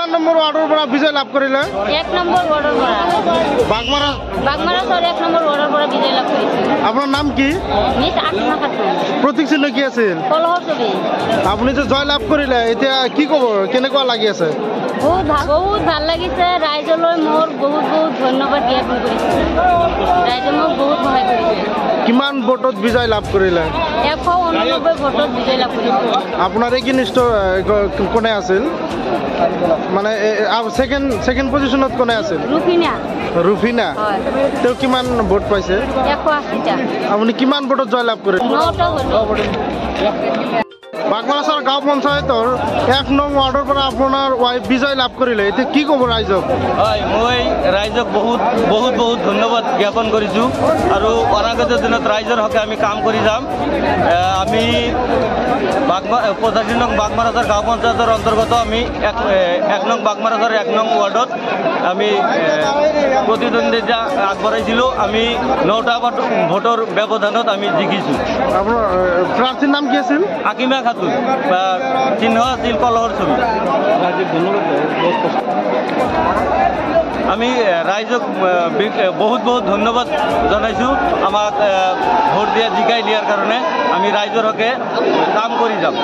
কিমান নম্বৰ ৱাৰ্ডৰ পৰা বিজয় লাভ কৰিলে? 1 নম্বৰ ৱাৰ্ডৰ পৰা। বাগমাৰা চৰ 1 নম্বৰ ৱাৰ্ডৰ পৰা বিজয় লাভ কৰিছে। আপোনাৰ নাম কি? মিছ আত্মা খাতুন। প্ৰতীক চিহ্ন কি আছিল? কলহৰ ছবি। আপুনি যে জয় লাভ কৰিলে এতিয়া কি ক'ব? কেনেকুৱা লাগি আছে? বহুত ভাল লাগিছে। ৰাইজলৈ মোৰ বহুত ধন্যবাদ জ্ঞাপন কৰিছোঁ। ৰাইজে মোক বহুত সহায় কৰিছে। কিমান ভোটত বিজয় লাভ কৰিলে? 189 ভোটত বিজয় লাভ কৰিছে। আপোনাৰ একনিষ্ঠ কোনে আছিল? মানে ছেকেণ্ড পজিশ্যনত কোনে আছিল? ৰুফিনা। তেওঁ কিমান ভোট পাইছে? 180টা। আপুনি কিমান ভোটত জয় লাভ কৰিলে? 9টা ভোট। বাগমাৰা গাঁও পঞ্চায়তৰ 1 নং ৱাৰ্ডৰ পৰা আপোনাৰ ৱাইফ বিজয় লাভ কৰিলে। এতিয়া কি ক'ব ৰাইজক? হয়, মই ৰাইজক বহুত ধন্যবাদ জ্ঞাপন কৰিছোঁ আৰু অনাগত দিনত ৰাইজৰ হকে আমি কাম কৰি যাম। আমি 85 নং বাগমাৰা গাঁও পঞ্চায়তৰ অন্তৰ্গত আমি 1 নং বাগমাৰা 1 নং ৱাৰ্ডত আমি প্ৰতিদ্বন্দ্বিতা আগবঢ়াইছিলোঁ। আমি 9টা ভোটৰ ব্যৱধানত আমি জিকিছোঁ। আপোনাৰ প্ৰাৰ্থীৰ নাম কি আছিল? আকিমা খাতুন। চিহ্ন আছিল কলহৰ ছবি। আমি ৰাইজক বহুত ধন্যবাদ জনাইছোঁ। আমাক ভোট দিয়া জিকাই দিয়াৰ কাৰণে আমি ৰাইজৰ হকে কাম কৰি যাম।